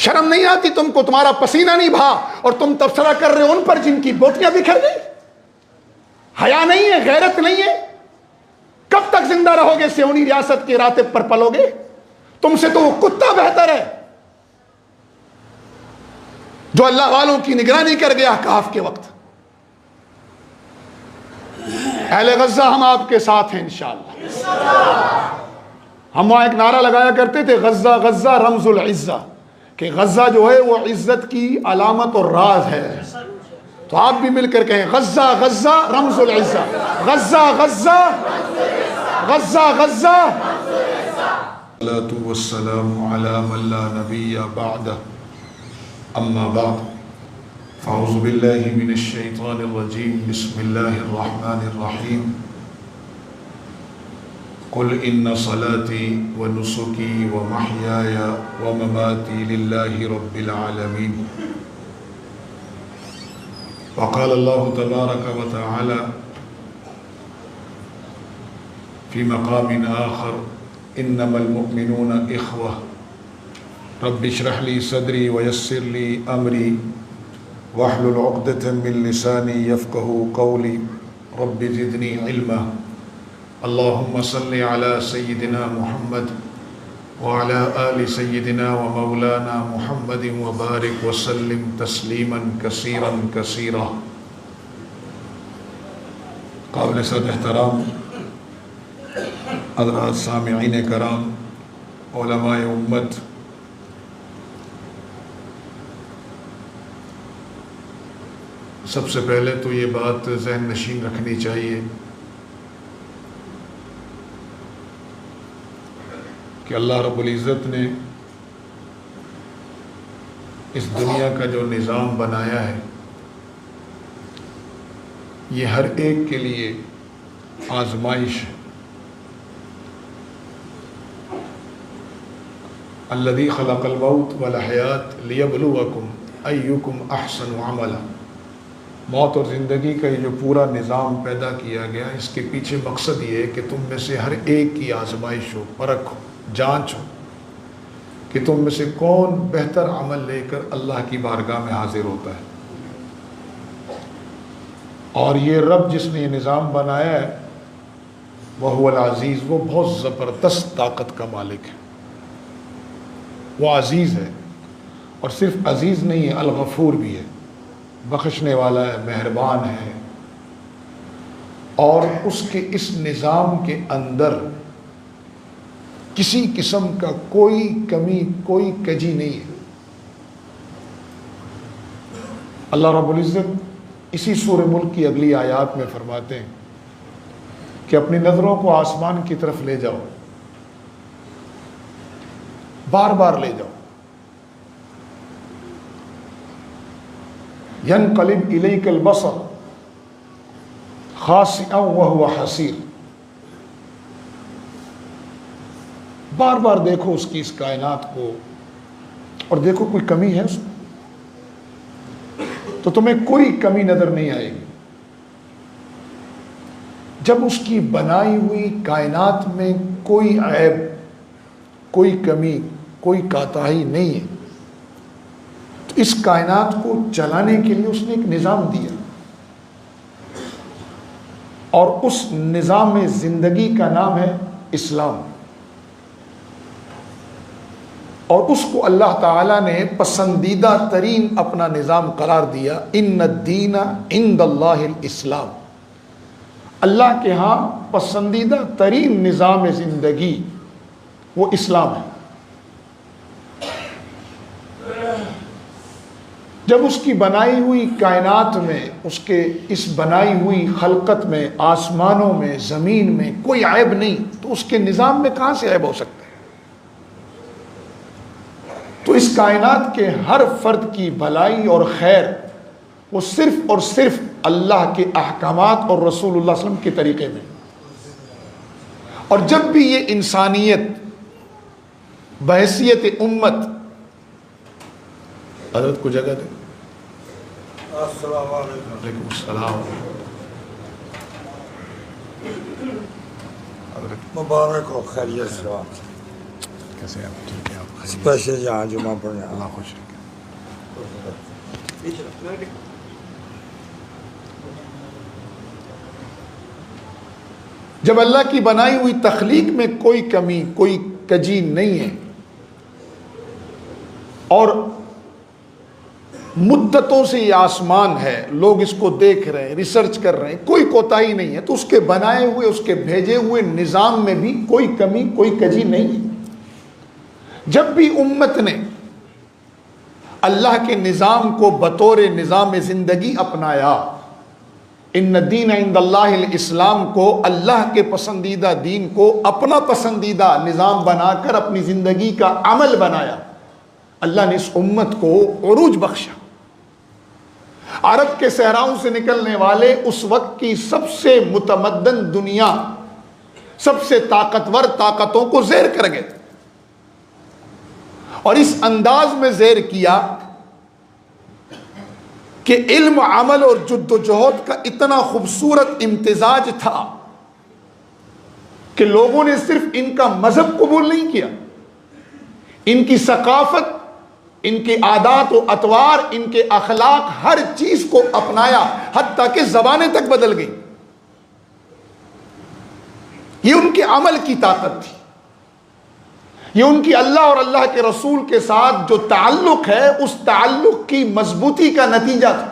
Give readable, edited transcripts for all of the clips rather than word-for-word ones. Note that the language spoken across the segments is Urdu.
شرم نہیں آتی تم کو؟ تمہارا پسینہ نہیں بہا اور تم تبصرہ کر رہے ہو ان پر جن کی بوٹیاں بکھر گئی؟ حیا نہیں ہے، غیرت نہیں ہے؟ کب تک زندہ رہو گے سیونی ریاست کے راتب پر پلو گے؟ تم سے تو وہ کتا بہتر ہے جو اللہ والوں کی نگرانی کر گیا کہف کے وقت۔ اہل غزہ ہم آپ کے ساتھ ہیں انشاءاللہ۔ ہم وہاں ایک نعرہ لگایا کرتے تھے، غزہ غزہ رمز العزہ، کہ غزہ جو ہے وہ عزت کی علامت اور راز ہے۔ تو آپ بھی مل کر کہیں غزہ غزہ رمز العزہ، غزہ غزہ غزہ غزہ۔ الصلاة والسلام على من لا نبي بعده اما بعد فاعوذ بالله من الشيطان الرجيم بسم الله الرحمن الرحيم قل ان صلاتي ونسكي ومحياي ومماتي لله رب العالمين وقال الله تبارك وتعالى في مقام آخر انما المؤمنون اخوة رب اشرح لي صدري ويسر لي امري واحلل عقدة من لساني يفقهوا قولي رب زدني علما اللهم صل على سيدنا محمد وعلى آل سيدنا ومولانا محمد وبارك وسلم تسليما كثيرا كثيرا۔ قابل صد احترام حضرات سامعین کرام، علماء امت، سب سے پہلے تو یہ بات ذہن نشین رکھنی چاہیے کہ اللہ رب العزت نے اس دنیا کا جو نظام بنایا ہے یہ ہر ایک کے لیے آزمائش ہے۔ الذی خلق الموت والحیات لیبلوکم ایکم احسن عملا۔ موت اور زندگی کا یہ جو پورا نظام پیدا کیا گیا، اس کے پیچھے مقصد یہ ہے کہ تم میں سے ہر ایک کی آزمائش ہو، پرکھ ہو، جانچ ہو کہ تم میں سے کون بہتر عمل لے کر اللہ کی بارگاہ میں حاضر ہوتا ہے۔ اور یہ رب جس نے یہ نظام بنایا ہے وہ العزیز، وہ بہت زبردست طاقت کا مالک ہے، وہ عزیز ہے، اور صرف عزیز نہیں ہے، الغفور بھی ہے، بخشنے والا ہے، مہربان ہے۔ اور اس کے اس نظام کے اندر کسی قسم کا کوئی کمی، کوئی کجی نہیں ہے۔ اللہ رب العزت اسی سورہ ملک کی اگلی آیات میں فرماتے ہیں کہ اپنی نظروں کو آسمان کی طرف لے جاؤ، بار بار لے جاؤ، ينقلب إليك البصر خاسئا وهو حسير۔ بار بار دیکھو اس کی اس کائنات کو اور دیکھو کوئی کمی ہے اس میں، تو تمہیں کوئی کمی نظر نہیں آئے گی۔ جب اس کی بنائی ہوئی کائنات میں کوئی عیب، کوئی کمی، کوئی کوتاہی نہیں ہے، تو اس کائنات کو چلانے کے لیے اس نے ایک نظام دیا، اور اس نظام زندگی کا نام ہے اسلام، اور اس کو اللہ تعالیٰ نے پسندیدہ ترین اپنا نظام قرار دیا۔ ان الدین عند اللہ الاسلام، اللہ کے ہاں پسندیدہ ترین نظام زندگی وہ اسلام ہے۔ جب اس کی بنائی ہوئی کائنات میں، اس کے اس بنائی ہوئی خلقت میں، آسمانوں میں، زمین میں کوئی عیب نہیں، تو اس کے نظام میں کہاں سے عیب ہو سکتا ہے؟ تو اس کائنات کے ہر فرد کی بھلائی اور خیر وہ صرف اور صرف اللہ کے احکامات اور رسول اللہ صلی اللہ علیہ وسلم کے طریقے میں۔ اور جب بھی یہ انسانیت بحیثیت امت، حضرت کو جگہ دے، السلام علیکم۔ وعلیکم السلام، مبارک ہو، خیریت سے ہو؟ کیسے آپ ٹھیک ہے؟ آپ اسپیشل جہاں جمعہ پڑھنے اللہ خوش رکھے۔ جب اللہ کی بنائی ہوئی تخلیق میں کوئی کمی کوئی کجی نہیں ہے اور مدتوں سے یہ آسمان ہے، لوگ اس کو دیکھ رہے ہیں، ریسرچ کر رہے ہیں، کوئی کوتاہی نہیں ہے، تو اس کے بنائے ہوئے اس کے بھیجے ہوئے نظام میں بھی کوئی کمی کوئی کجی نہیں ہے۔ جب بھی امت نے اللہ کے نظام کو بطور نظام زندگی اپنایا، ان الدین عند اللہ الاسلام کو، اللہ کے پسندیدہ دین کو اپنا پسندیدہ نظام بنا کر اپنی زندگی کا عمل بنایا، اللہ نے اس امت کو عروج بخشا۔ عرب کے صحراؤں سے نکلنے والے اس وقت کی سب سے متمدن دنیا، سب سے طاقتور طاقتوں کو زیر کر گئے، اور اس انداز میں زیر کیا کہ علم، عمل اور جد و جہد کا اتنا خوبصورت امتزاج تھا کہ لوگوں نے صرف ان کا مذہب قبول نہیں کیا، ان کی ثقافت، ان کے عادات و اطوار، ان کے اخلاق، ہر چیز کو اپنایا، حتیٰ کہ زبانیں تک بدل گئی۔ یہ ان کے عمل کی طاقت تھی، یہ ان کی اللہ اور اللہ کے رسول کے ساتھ جو تعلق ہے اس تعلق کی مضبوطی کا نتیجہ تھا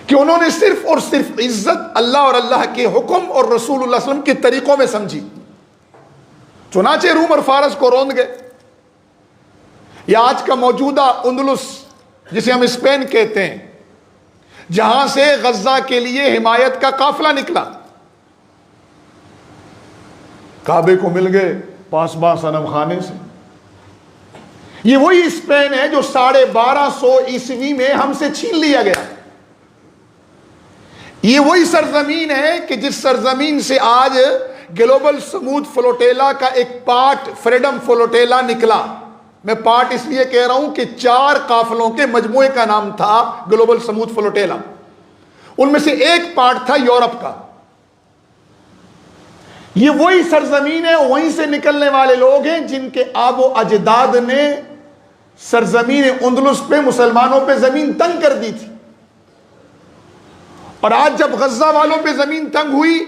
کہ انہوں نے صرف اور صرف عزت اللہ اور اللہ کے حکم اور رسول اللہ صلی اللہ علیہ وسلم کے طریقوں میں سمجھی۔ چنانچہ روم اور فارس کو روند گئے، یا آج کا موجودہ اندلس جسے ہم اسپین کہتے ہیں، جہاں سے غزہ کے لیے حمایت کا قافلہ نکلا، کعبے کو مل گئے پاسباں صنم خانے سے۔ یہ وہی اسپین ہے جو 1250 عیسوی میں ہم سے چھین لیا گیا۔ یہ وہی سرزمین ہے کہ جس سرزمین سے آج گلوبل سمود فلوٹیلا کا ایک پارٹ فریڈم فلوٹیلا نکلا۔ میں پارٹ اس لیے کہہ رہا ہوں کہ 4 قافلوں کے مجموعے کا نام تھا گلوبل سمود فلوٹیلا، ان میں سے ایک پارٹ تھا یورپ کا۔ یہ وہی سرزمین ہے، وہیں سے نکلنے والے لوگ ہیں جن کے آب و اجداد نے سرزمین اندلس پہ مسلمانوں پہ زمین تنگ کر دی تھی، اور آج جب غزہ والوں پہ زمین تنگ ہوئی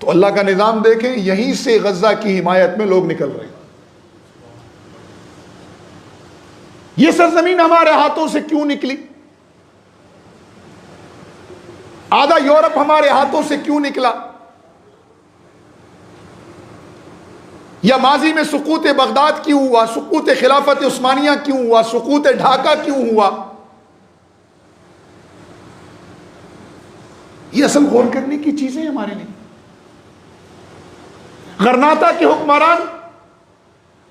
تو اللہ کا نظام دیکھیں، یہیں سے غزہ کی حمایت میں لوگ نکل رہے ہیں۔ یہ سرزمین ہمارے ہاتھوں سے کیوں نکلی؟ آدھا یورپ ہمارے ہاتھوں سے کیوں نکلا؟ یا ماضی میں سقوط بغداد کیوں ہوا؟ سقوط خلافت عثمانیہ کیوں ہوا؟ سقوط ڈھاکہ کیوں ہوا؟ یہ اصل غور کرنے کی چیزیں ہمارے لیے۔ غرناطہ کے حکمران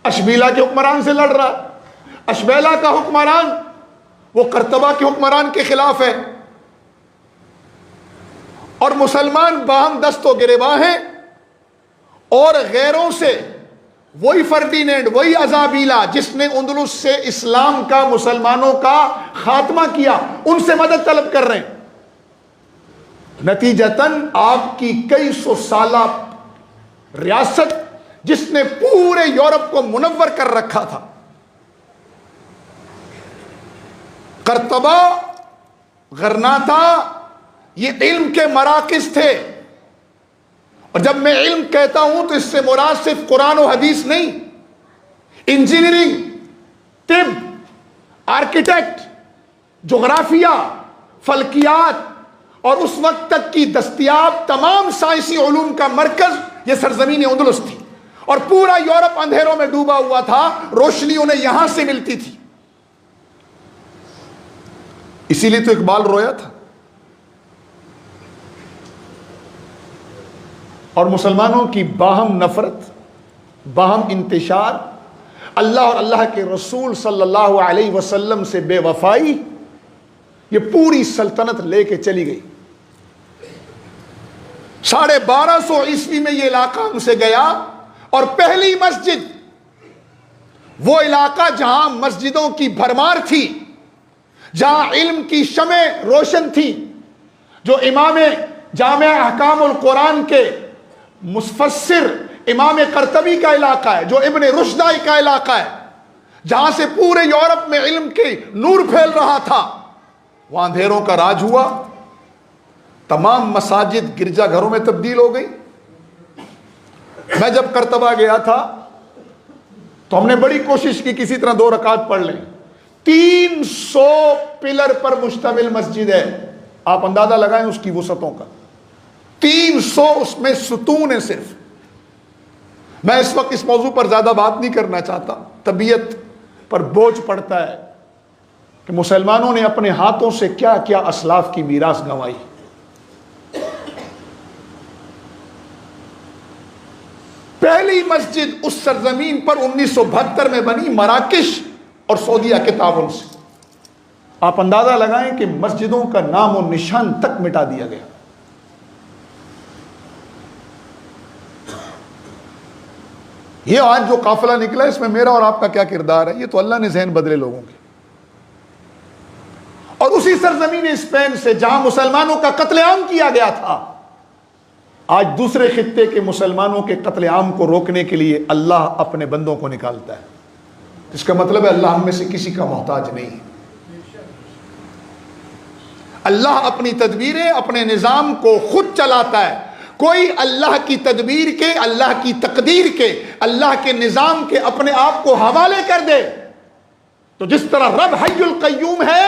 اشبیلا کے حکمران سے لڑ رہا، اشبیلا کا حکمران وہ قرطبہ کے حکمران کے خلاف ہے، اور مسلمان باہم دست و گریباں ہیں، اور غیروں سے وہی فرڈینینڈ، وہی ازابیلا جس نے اندلس سے اسلام کا، مسلمانوں کا خاتمہ کیا، ان سے مدد طلب کر رہے ہیں۔ نتیجتاً آپ کی کئی سو سالہ ریاست جس نے پورے یورپ کو منور کر رکھا تھا، قرطبہ، غرناطہ، یہ علم کے مراکز تھے۔ اور جب میں علم کہتا ہوں تو اس سے مراد صرف قرآن و حدیث نہیں، انجینئرنگ، طب، آرکیٹیکٹ، جغرافیہ، فلکیات، اور اس وقت تک کی دستیاب تمام سائنسی علوم کا مرکز یہ سرزمین اندلس تھی، اور پورا یورپ اندھیروں میں ڈوبا ہوا تھا، روشنی انہیں یہاں سے ملتی تھی۔ اسی لیے تو اقبال رویا تھا۔ اور مسلمانوں کی باہم نفرت، باہم انتشار، اللہ اور اللہ کے رسول صلی اللہ علیہ وسلم سے بے وفائی، یہ پوری سلطنت لے کے چلی گئی۔ 1250 عیسوی میں یہ علاقہ ہم سے گیا، اور پہلی مسجد، وہ علاقہ جہاں مسجدوں کی بھرمار تھی، جہاں علم کی شمع روشن تھی، جو امام جامع احکام القرآن کے مفسر امام قرطبی کا علاقہ ہے، جو ابن رشدہ کا علاقہ ہے، جہاں سے پورے یورپ میں علم کے نور پھیل رہا تھا، وہاں اندھیروں کا راج ہوا، تمام مساجد گرجا گھروں میں تبدیل ہو گئی۔ میں جب قرطبہ گیا تھا تو ہم نے بڑی کوشش کی کسی طرح 2 رکعت پڑھ لیں۔ 300 پلر پر مشتمل مسجد ہے، آپ اندازہ لگائیں اس کی وسعتوں کا، 300 اس میں ستون ہیں صرف۔ میں اس وقت اس موضوع پر زیادہ بات نہیں کرنا چاہتا، طبیعت پر بوجھ پڑتا ہے کہ مسلمانوں نے اپنے ہاتھوں سے کیا کیا اسلاف کی میراث گنوائی۔ پہلی مسجد اس سرزمین پر 1972 میں بنی، مراکش اور سعودیہ کے تعاون سے۔ آپ اندازہ لگائیں کہ مسجدوں کا نام و نشان تک مٹا دیا گیا۔ یہ آج جو قافلہ نکلا ہے، اس میں میرا اور آپ کا کیا کردار ہے؟ یہ تو اللہ نے ذہن بدلے لوگوں کے۔ اور اسی سرزمین اسپین سے جہاں مسلمانوں کا قتل عام کیا گیا تھا، آج دوسرے خطے کے مسلمانوں کے قتل عام کو روکنے کے لیے اللہ اپنے بندوں کو نکالتا ہے۔ اس کا مطلب ہے اللہ ہم میں سے کسی کا محتاج نہیں ہے۔ اللہ اپنی تدبیریں، اپنے نظام کو خود چلاتا ہے۔ کوئی اللہ کی تدبیر کے، اللہ کی تقدیر کے، اللہ کے نظام کے اپنے آپ کو حوالے کر دے تو جس طرح رب حی القیوم ہے،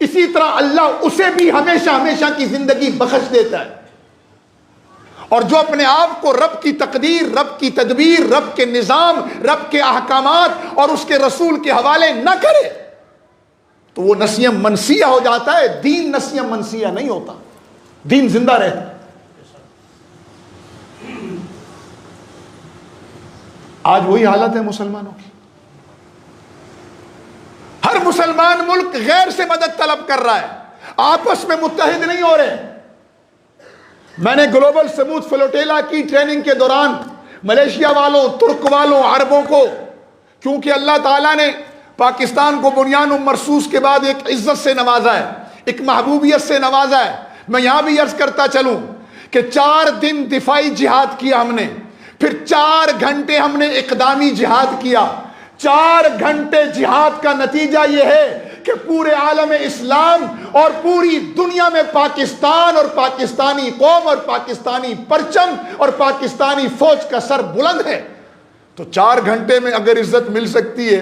اسی طرح اللہ اسے بھی ہمیشہ ہمیشہ کی زندگی بخش دیتا ہے۔ اور جو اپنے آپ کو رب کی تقدیر، رب کی تدبیر، رب کے نظام، رب کے احکامات اور اس کے رسول کے حوالے نہ کرے تو وہ نسیم منسیہ ہو جاتا ہے۔ دین نسیم منسیہ نہیں ہوتا، دین زندہ رہتا ہے۔ آج وہی حالت ہے مسلمانوں کی۔ ہر مسلمان ملک غیر سے مدد طلب کر رہا ہے، آپس میں متحد نہیں ہو رہے۔ میں نے گلوبل سموتھ فلوٹیلا کی ٹریننگ کے دوران ملیشیا والوں، ترک والوں، عربوں کو، کیونکہ اللہ تعالیٰ نے پاکستان کو بنیان و مرصوص کے بعد ایک عزت سے نوازا ہے، ایک محبوبیت سے نوازا ہے۔ میں یہاں بھی عرض کرتا چلوں کہ 4 دن دفاعی جہاد کیا ہم نے، پھر 4 گھنٹے ہم نے اقدامی جہاد کیا۔ 4 گھنٹے جہاد کا نتیجہ یہ ہے کہ پورے عالم اسلام اور پوری دنیا میں پاکستان اور پاکستانی قوم اور پاکستانی پرچم اور پاکستانی فوج کا سر بلند ہے۔ تو 4 گھنٹے میں اگر عزت مل سکتی ہے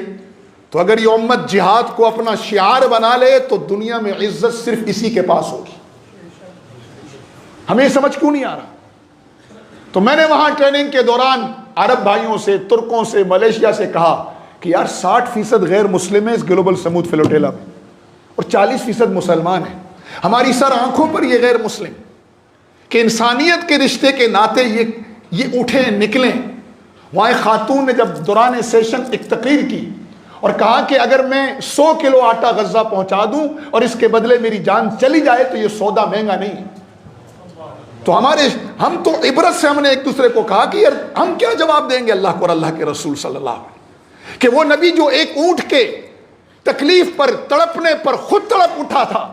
تو اگر یہ امت جہاد کو اپنا شعار بنا لے تو دنیا میں عزت صرف اسی کے پاس ہوگی۔ ہمیں سمجھ کیوں نہیں آ رہا؟ تو میں نے وہاں ٹریننگ کے دوران عرب بھائیوں سے، ترکوں سے، ملیشیا سے کہا کہ یار 60% غیر مسلم ہیں اس گلوبل سموتھ فلوٹیلا میں اور 40% مسلمان ہیں۔ ہماری سر آنکھوں پر یہ غیر مسلم کہ انسانیت کے رشتے کے ناطے یہ اٹھیں نکلیں۔ وہاں ایک خاتون نے جب دوران سیشن ایک تقریر کی اور کہا کہ اگر میں 100 کلو آٹا غزہ پہنچا دوں اور اس کے بدلے میری جان چلی جائے تو یہ سودا مہنگا نہیں ہے۔ تو ہم تو عبرت سے ہم نے ایک دوسرے کو کہا کہ یار ہم کیا جواب دیں گے اللہ کو اور اللہ کے رسول صلی اللہ علیہ وسلم کہ وہ نبی جو ایک اونٹ کے تکلیف پر، تڑپنے پر خود تڑپ اٹھا تھا،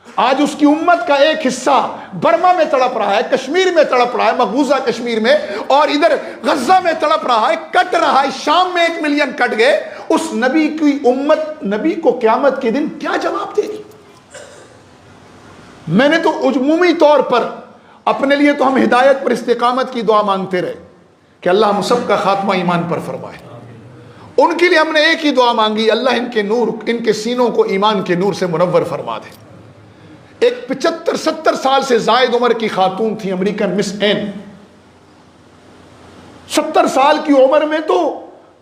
آج اس کی امت کا ایک حصہ برما میں تڑپ رہا ہے، کشمیر میں تڑپ رہا ہے، مقبوضہ کشمیر میں، اور ادھر غزہ میں تڑپ رہا ہے، کٹ رہا ہے، شام میں 1 ملین کٹ گئے۔ اس نبی کی امت نبی کو قیامت کے دن کیا جواب دے گی؟ میں نے تو عمومی طور پر اپنے لیے تو ہم ہدایت پر استقامت کی دعا مانگتے رہے کہ اللہ ہم سب کا خاتمہ ایمان پر فرمائے۔ ان کے لیے ہم نے ایک ہی دعا مانگی، اللہ ان کے نور، ان کے سینوں کو ایمان کے نور سے منور فرما دے۔ ایک 75-70 سال سے زائد عمر کی خاتون تھی، امریکن مس این۔ 70 سال کی عمر میں تو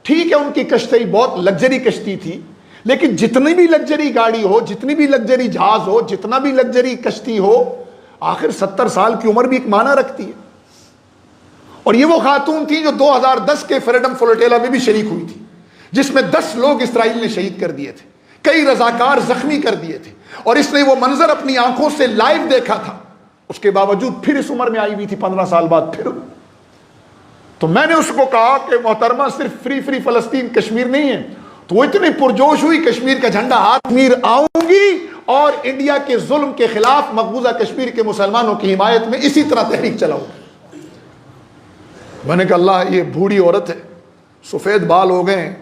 ٹھیک ہے ان کی کشتی بہت لگژری کشتی تھی، لیکن جتنی بھی لگژری گاڑی ہو، جتنی بھی لگژری جہاز ہو، جتنا بھی لگژری کشتی ہو، آخر 70 سال کی عمر بھی ایک معنی رکھتی ہے۔ اور یہ وہ خاتون تھی جو 2010 کے فریڈم فلوٹیلا میں بھی شریک ہوئی تھی، جس میں 10 لوگ اسرائیل نے شہید کر دیے تھے، کئی رضاکار زخمی کر دیے تھے، اور اس نے وہ منظر اپنی آنکھوں سے لائیو دیکھا تھا۔ اس کے باوجود پھر اس عمر میں آئی ہوئی تھی 15 سال بعد پھر۔ تو میں نے اس کو کہا کہ محترمہ صرف فری فلسطین کشمیر نہیں ہے، تو وہ اتنی پرجوش ہوئی، کشمیر کا جھنڈا ہاتھ میر آؤں گی اور انڈیا کے ظلم کے خلاف مقبوضہ کشمیر کے مسلمانوں کی حمایت میں اسی طرح تحریک چلاؤں گی۔ میں نے کہا اللہ یہ بوڑھی عورت ہے، سفید بال ہو گئے ہیں،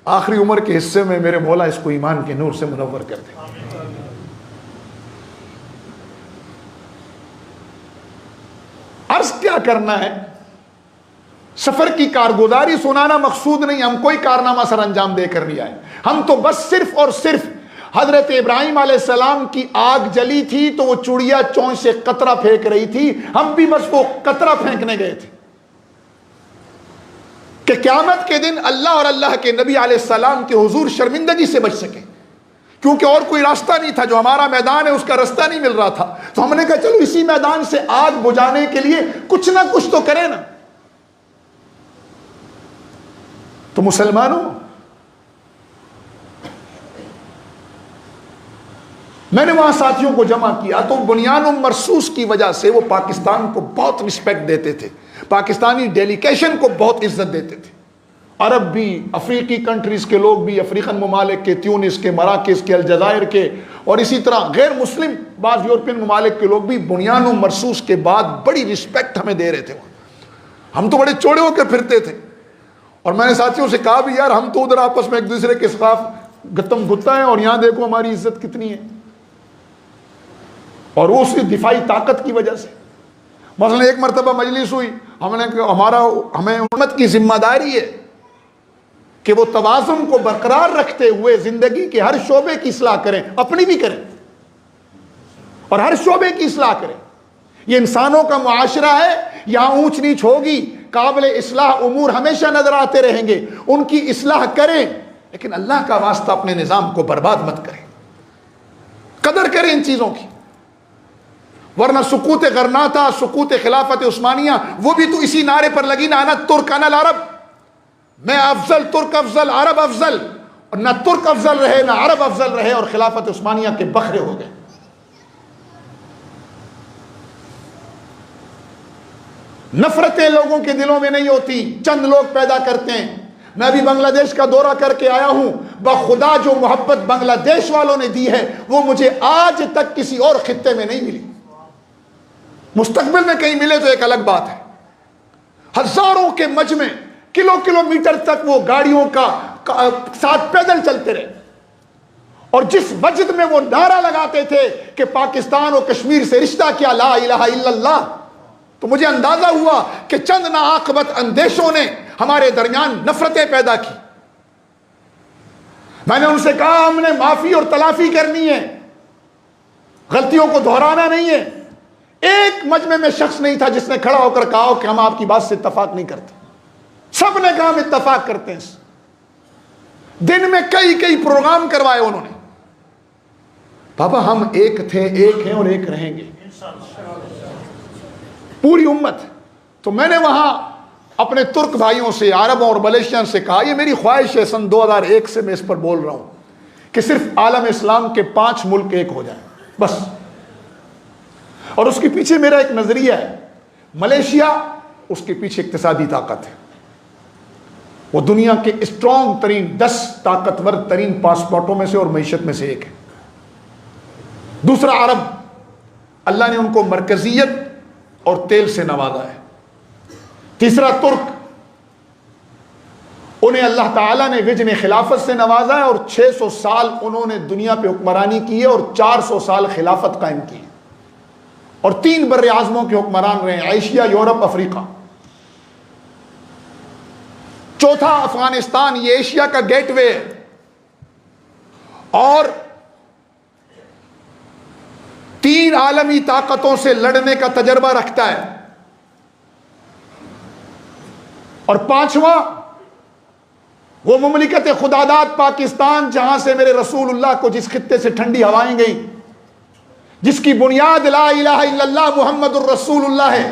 آخری عمر کے حصے میں میرے مولا اس کو ایمان کے نور سے منور کر دے۔ عرض کیا کرنا ہے، سفر کی کارگزاری سنانا مقصود نہیں، ہم کوئی کارنامہ سر انجام دے کر نہیں آئے، ہم تو بس صرف اور صرف حضرت ابراہیم علیہ السلام کی آگ جلی تھی تو وہ چڑیا چونچ سے قطرہ پھینک رہی تھی، ہم بھی بس وہ قطرہ پھینکنے گئے تھے کہ قیامت کے دن اللہ اور اللہ کے نبی علیہ السلام کے حضور شرمندگی سے بچ سکیں، کیونکہ اور کوئی راستہ نہیں تھا، جو ہمارا میدان ہے اس کا راستہ نہیں مل رہا تھا، تو ہم نے کہا چلو اسی میدان سے آگ بجھانے کے لیے کچھ نہ کچھ تو کریں نا۔ تو مسلمانوں، میں نے وہاں ساتھیوں کو جمع کیا تو بنیان مرصوص کی وجہ سے وہ پاکستان کو بہت رسپیکٹ دیتے تھے، پاکستانی ڈیلیگیشن کو بہت عزت دیتے تھے، عرب بھی، افریقی کنٹریز کے لوگ بھی، افریقن ممالک کے، تیونس کے، مراکز کے، الجزائر کے، اور اسی طرح غیر مسلم بعض یورپین ممالک کے لوگ بھی بنیان مرصوص کے بعد بڑی رسپیکٹ ہمیں دے رہے تھے۔ ہم تو بڑے چوڑے ہو کے پھرتے تھے، اور میں نے ساتھیوں سے کہا بھی یار ہم تو ادھر آپس میں ایک دوسرے کے خلاف گتم گتا ہے، اور یہاں دیکھو ہماری عزت کتنی ہے، اور وہ اس کی دفاعی طاقت کی وجہ سے۔ مثلا ایک مرتبہ مجلس ہوئی، ہم نے ہمیں امت کی ذمہ داری ہے کہ وہ توازن کو برقرار رکھتے ہوئے زندگی کے ہر شعبے کی اصلاح کریں، اپنی بھی کریں اور ہر شعبے کی اصلاح کریں۔ یہ انسانوں کا معاشرہ ہے، یہاں اونچ نیچ ہوگی، قابل اصلاح امور ہمیشہ نظر آتے رہیں گے، ان کی اصلاح کریں، لیکن اللہ کا واسطہ اپنے نظام کو برباد مت کریں، قدر کریں ان چیزوں کی، ورنہ سقوط غرناطہ، سقوط خلافت عثمانیہ وہ بھی تو اسی نعرے پر لگی نا، انا ترک انا العرب، میں افضل، ترک افضل، عرب افضل، اور نہ ترک افضل رہے نہ عرب افضل رہے، اور خلافت عثمانیہ کے بکھرے ہو گئے۔ نفرتیں لوگوں کے دلوں میں نہیں ہوتی، چند لوگ پیدا کرتے ہیں۔ میں بھی بنگلہ دیش کا دورہ کر کے آیا ہوں، بخدا جو محبت بنگلہ دیش والوں نے دی ہے وہ مجھے آج تک کسی اور خطے میں نہیں ملی، مستقبل میں کہیں ملے تو ایک الگ بات ہے۔ ہزاروں کے مجمع، کلومیٹر تک وہ گاڑیوں کا ساتھ پیدل چلتے رہے، اور جس مسجد میں وہ نعرہ لگاتے تھے کہ پاکستان اور کشمیر سے رشتہ کیا، لا الہ الا اللہ، تو مجھے اندازہ ہوا کہ چند ناعاقبت اندیشوں نے ہمارے درمیان نفرتیں پیدا کی۔ میں نے ان سے کہا ہم نے معافی اور تلافی کرنی ہے، غلطیوں کو دہرانا نہیں ہے۔ ایک مجمع میں شخص نہیں تھا جس نے کھڑا ہو کر کہا کہ ہم آپ کی بات سے اتفاق نہیں کرتے، سب نے کہا ہم اتفاق کرتے ہیں۔ دن میں کئی پروگرام کروائے انہوں نے۔ بابا ہم ایک تھے، ایک ہیں اور ایک رہیں گے، پوری امت۔ تو میں نے وہاں اپنے ترک بھائیوں سے، عربوں اور ملیشین سے کہا، یہ میری خواہش ہے، سن 2001 سے میں اس پر بول رہا ہوں کہ صرف عالم اسلام کے 5 ملک ایک ہو جائیں بس، اور اس کے پیچھے میرا ایک نظریہ ہے۔ ملیشیا، اس کے پیچھے اقتصادی طاقت ہے، وہ دنیا کے اسٹرانگ ترین 10 طاقتور ترین پاسپورٹوں میں سے اور معیشت میں سے ایک ہے۔ دوسرا عرب، اللہ نے ان کو مرکزیت اور تیل سے نوازا ہے۔ تیسرا ترک، انہیں اللہ تعالیٰ نے وجن خلافت سے نوازا ہے، اور 600 سال انہوں نے دنیا پہ حکمرانی کی ہے، اور 400 سال خلافت قائم کی ہے، اور 3 بر اعظموں کے حکمران رہے ہیں، ایشیا، یورپ، افریقہ۔ چوتھا افغانستان، یہ ایشیا کا گیٹ وے ہے، اور 3 عالمی طاقتوں سے لڑنے کا تجربہ رکھتا ہے، اور 5واں وہ مملکت خداداد پاکستان، جہاں سے میرے رسول اللہ کو جس خطے سے ٹھنڈی ہوائیں گئیں، جس کی بنیاد لا الہ الا اللہ محمد الرسول اللہ ہے،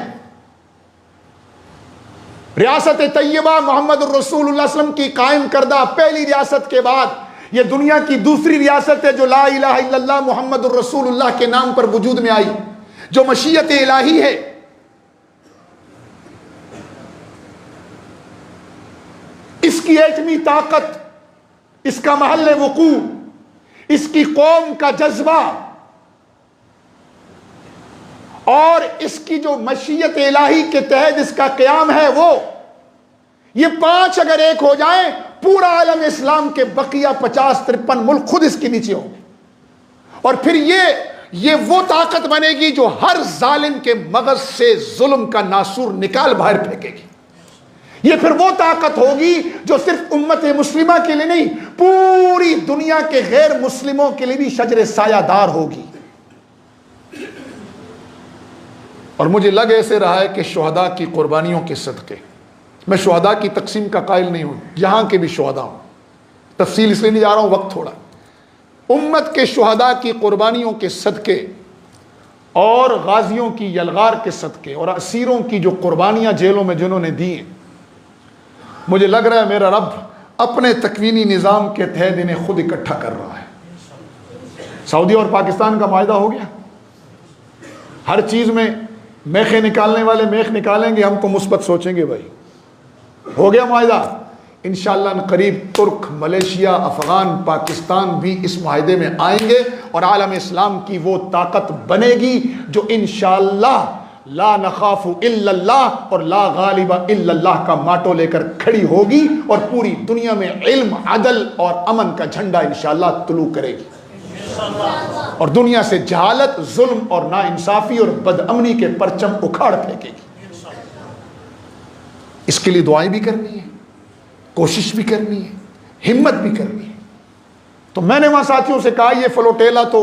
ریاست طیبہ محمد الرسول اللہ صلی اللہ علیہ وسلم کی قائم کردہ پہلی ریاست کے بعد یہ دنیا کی دوسری ریاست ہے جو لا الہ الا اللہ محمد الرسول اللہ کے نام پر وجود میں آئی، جو مشیت الہی ہے۔ اس کی ایٹمی طاقت، اس کا محل وقوع، اس کی قوم کا جذبہ، اور اس کی جو مشیت الہی کے تحت اس کا قیام ہے، وہ یہ 5 اگر ایک ہو جائیں پورا عالم اسلام کے بقیہ 50-53 ملک خود اس کے نیچے ہوں گے، اور پھر یہ وہ طاقت بنے گی جو ہر ظالم کے مغز سے ظلم کا ناسور نکال باہر پھینکے گی۔ یہ پھر وہ طاقت ہوگی جو صرف امت مسلمہ کے لیے نہیں، پوری دنیا کے غیر مسلموں کے لیے بھی شجر سایہ دار ہوگی۔ اور مجھے لگ ایسے رہا ہے کہ شہداء کی قربانیوں کے صدقے، میں شہداء کی تقسیم کا قائل نہیں ہوں، یہاں کے بھی شہداء ہوں، تفصیل اس لیے نہیں جا رہا ہوں، وقت تھوڑا، امت کے شہداء کی قربانیوں کے صدقے اور غازیوں کی یلغار کے صدقے اور اسیروں کی جو قربانیاں جیلوں میں جنہوں نے دی ہیں، مجھے لگ رہا ہے میرا رب اپنے تکوینی نظام کے تحت انہیں خود اکٹھا کر رہا ہے۔ سعودی اور پاکستان کا معاہدہ ہو گیا، ہر چیز میں میخیں نکالنے والے میخ نکالیں گے، ہم تو مثبت سوچیں گے بھائی، ہو گیا معاہدہ۔ انشاءاللہ قریب ترک، ملیشیا، افغان، پاکستان بھی اس معاہدے میں آئیں گے اور عالم اسلام کی وہ طاقت بنے گی جو انشاءاللہ لا نخاف الا اللہ اور لا غالب الا اللہ کا ماٹو لے کر کھڑی ہوگی اور پوری دنیا میں علم، عدل اور امن کا جھنڈا انشاءاللہ طلوع کرے گی، اور دنیا سے جہالت، ظلم اور ناانصافی اور بدامنی کے پرچم اکھاڑ پھینکے گی۔ اس کے لیے دعائیں بھی کرنی ہے، کوشش بھی کرنی ہے، ہمت بھی کرنی ہے۔ تو میں نے وہاں ساتھیوں سے کہا یہ فلوٹیلا تو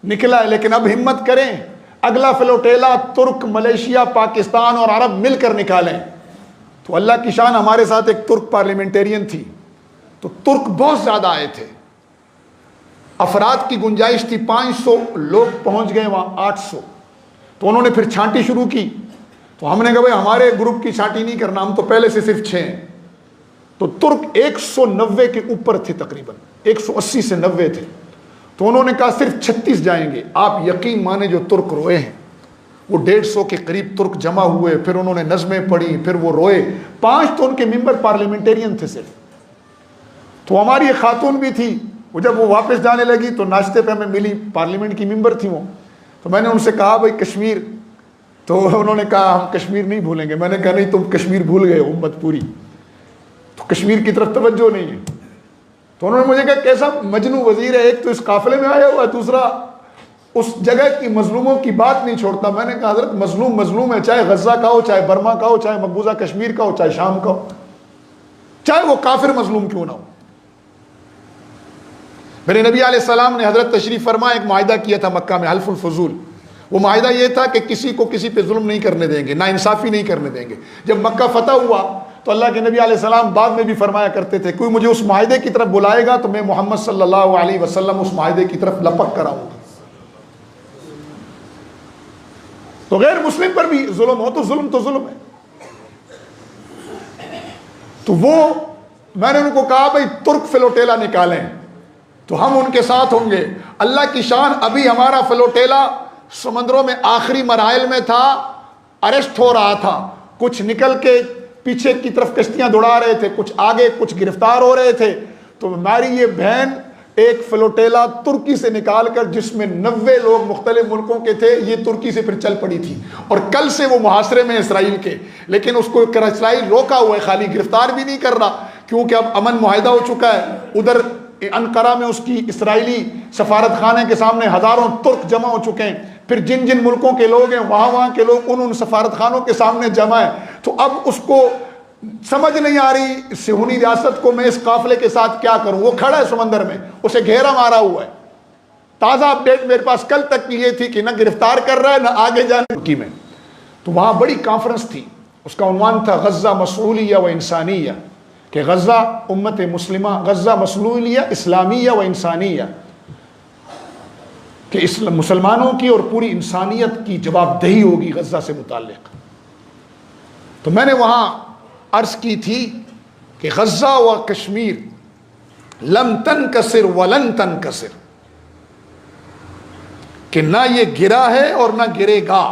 نکلا ہے، لیکن اب ہمت کریں، اگلا فلوٹیلا ترک، ملیشیا، پاکستان اور عرب مل کر نکالیں۔ تو اللہ کی شان، ہمارے ساتھ ایک ترک پارلیمنٹیرین تھی، تو ترک بہت زیادہ آئے تھے، افراد کی گنجائش تھی 500، لوگ پہنچ گئے وہاں 800۔ تو انہوں نے پھر چھانٹی شروع کی، تو ہم نے کہا بھائی ہمارے گروپ کی چھانٹی نہیں کرنا، ہم تو پہلے سے صرف 6 ہیں۔ تو ترک 190 کے اوپر تھے، تقریباً 180 سے 90 تھے، تو انہوں نے کہا صرف 36 جائیں گے۔ آپ یقین مانے جو ترک روئے ہیں، وہ 150 کے قریب ترک جمع ہوئے، پھر انہوں نے نظمیں پڑھی، پھر وہ روئے۔ 5 تو ان کے ممبر پارلیمنٹیرین تھے صرف۔ تو ہماری ایک خاتون بھی تھی، وہ جب وہ واپس جانے لگی تو ناشتے پہ ہمیں ملی، پارلیمنٹ کی ممبر تھی وہ، تو میں نے ان سے کہا بھائی کشمیر، تو انہوں نے کہا ہم کشمیر نہیں بھولیں گے۔ میں نے کہا نہیں، تم کشمیر بھول گئے، امت پوری، تو کشمیر کی طرف توجہ نہیں ہے۔ تو انہوں نے مجھے کہا کیسا مجنو وزیر ہے، ایک تو اس قافلے میں آیا ہوا ہے، دوسرا اس جگہ کی مظلوموں کی بات نہیں چھوڑتا۔ میں نے کہا حضرت مظلوم مظلوم ہے، چاہے غزہ کا ہو، چاہے برما کا ہو، چاہے مقبوضہ کشمیر کا ہو، چاہے شام کا ہو، چاہے وہ کافر مظلوم کیوں نہ ہو۔ میرے نبی علیہ السلام نے حضرت تشریف فرما ایک معاہدہ کیا تھا مکہ میں، حلف الفضول۔ وہ معاہدہ یہ تھا کہ کسی کو کسی پہ ظلم نہیں کرنے دیں گے، ناانصافی نہیں کرنے دیں گے۔ جب مکہ فتح ہوا تو اللہ کے نبی علیہ السلام بعد میں بھی فرمایا کرتے تھے کوئی مجھے اس معاہدے کی طرف بلائے گا تو میں محمد صلی اللہ علیہ وسلم اس معاہدے کی طرف لپک کر آؤں گا۔ تو غیر مسلم پر بھی ظلم ہو تو ظلم ہے۔ تو وہ میں نے ان کو کہا بھائی ترک فلوٹیلا نکالیں تو ہم ان کے ساتھ ہوں گے۔ اللہ کی شان، ابھی ہمارا فلوٹیلا سمندروں میں آخری مراحل میں تھا، اریسٹ ہو رہا تھا، کچھ نکل کے پیچھے کی طرف کشتیاں دوڑا رہے تھے، کچھ آگے، کچھ گرفتار ہو رہے تھے۔ تو ہماری یہ بہن ایک فلوٹیلا ترکی سے نکال کر، جس میں 90 لوگ مختلف ملکوں کے تھے، یہ ترکی سے پھر چل پڑی تھی، اور کل سے وہ محاصرے میں اسرائیل کے، لیکن اس کو اسرائیل روکا ہوا ہے، خالی گرفتار بھی نہیں کر رہا، کیونکہ اب امن معاہدہ ہو چکا ہے۔ ادھر انقرہ میں اس کی اسرائیلی سفارت خانے کے سامنے ہزاروں ترک جمع ہو چکے ہیں، پھر جن جن ملکوں کے لوگ ہیں وہاں کے لوگ ان سفارت خانوں کے سامنے جمع ہیں۔ تو اب اس کو سمجھ نہیں آ رہی صہیونی ریاست کو میں اس قافلے کے ساتھ کیا کروں۔ وہ کھڑا ہے سمندر میں، اسے گھیرا مارا ہوا ہے۔ تازہ اپڈیٹ میرے پاس کل تک کی یہ تھی کہ نہ گرفتار کر رہا ہے نہ آگے جانے ترکی میں۔ تو وہاں بڑی کانفرنس تھی، اس کا عنوان تھا غزہ مسئولیہ و انسانیہ، کہ غزہ امت مسلمہ، غزہ مسئولیہ اسلامیہ و انسانیہ، کہ مسلمانوں کی اور پوری انسانیت کی جواب دہی ہوگی غزہ سے متعلق۔ تو میں نے وہاں عرض کی تھی کہ غزہ و کشمیر لم تنکسر ولن تنکسر، کہ نہ یہ گرا ہے اور نہ گرے گا۔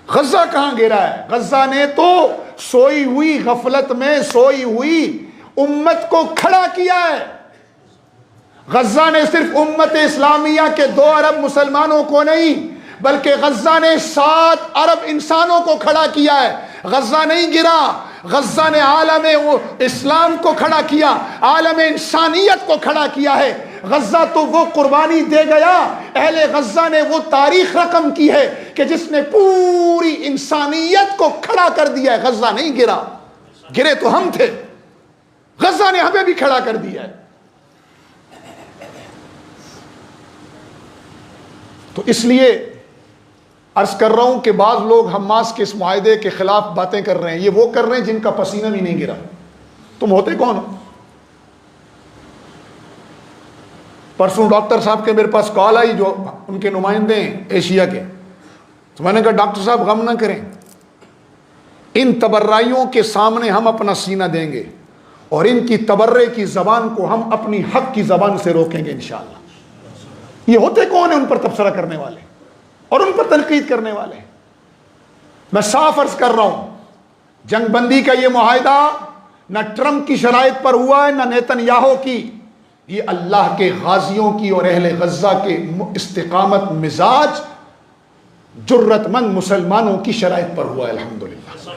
غزہ کہاں گرا ہے؟ غزہ نے تو سوئی ہوئی غفلت میں سوئی ہوئی امت کو کھڑا کیا ہے۔ غزہ نے صرف امت اسلامیہ کے 2 ارب مسلمانوں کو نہیں، بلکہ غزہ نے 7 ارب انسانوں کو کھڑا کیا ہے۔ غزہ نہیں گرا، غزہ نے عالم اسلام کو کھڑا کیا، عالم انسانیت کو کھڑا کیا ہے۔ غزہ تو وہ قربانی دے گیا، اہل غزہ نے وہ تاریخ رقم کی ہے کہ جس نے پوری انسانیت کو کھڑا کر دیا ہے۔ غزہ نہیں گرا، گرے تو ہم تھے، غزہ نے ہمیں بھی کھڑا کر دیا ہے۔ تو اس لیے عرض کر رہا ہوں کہ بعض لوگ حماس کے اس معاہدے کے خلاف باتیں کر رہے ہیں، یہ وہ کر رہے ہیں جن کا پسینہ بھی نہیں گرا۔ تم ہوتے کون ہو؟ پرسوں ڈاکٹر صاحب کے میرے پاس کال آئی، جو ان کے نمائندے ہیں ایشیا کے، تو میں نے کہا ڈاکٹر صاحب غم نہ کریں، ان تبرائیوں کے سامنے ہم اپنا سینہ دیں گے اور ان کی تبرے کی زبان کو ہم اپنی حق کی زبان سے روکیں گے انشاءاللہ۔ یہ ہوتے کون ہیں ان پر تبصرہ کرنے والے اور ان پر تنقید کرنے والے؟ میں صاف عرض کر رہا ہوں، جنگ بندی کا یہ معاہدہ نہ ٹرمپ کی شرائط پر ہوا ہے نہ نیتن یاہو کی، یہ اللہ کے غازیوں کی اور اہل غزہ کے استقامت مزاج جرت مند مسلمانوں کی شرائط پر ہوا ہے الحمدللہ۔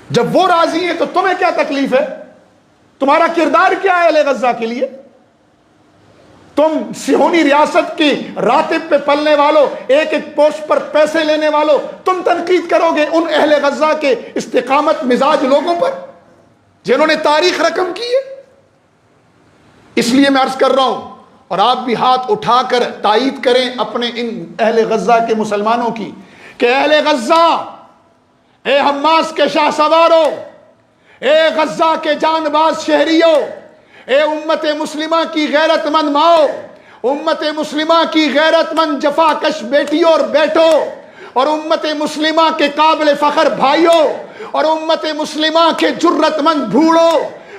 جب وہ راضی ہیں تو تمہیں کیا تکلیف ہے؟ تمہارا کردار کیا ہے اہل غزہ کے لیے؟ تم صہیونی ریاست کی راتب پہ پلنے والوں، ایک ایک پوسٹ پر پیسے لینے والوں، تم تنقید کرو گے ان اہل غزہ کے استقامت مزاج لوگوں پر جنہوں نے تاریخ رقم کی ہے؟ اس لیے میں عرض کر رہا ہوں، اور آپ بھی ہاتھ اٹھا کر تائید کریں اپنے ان اہل غزہ کے مسلمانوں کی، کہ اہل غزہ، اے حماس کے شاہ سواروں، اے غزہ کے جان باز شہریوں، اے امت مسلمہ کی غیرت مند ماؤ، امت مسلمہ کی غیرت مند جفا کش بیٹیوں اور بیٹوں، اور امت مسلمہ کے قابل فخر بھائیوں، اور امت مسلمہ کے جرت مند بھوڑوں،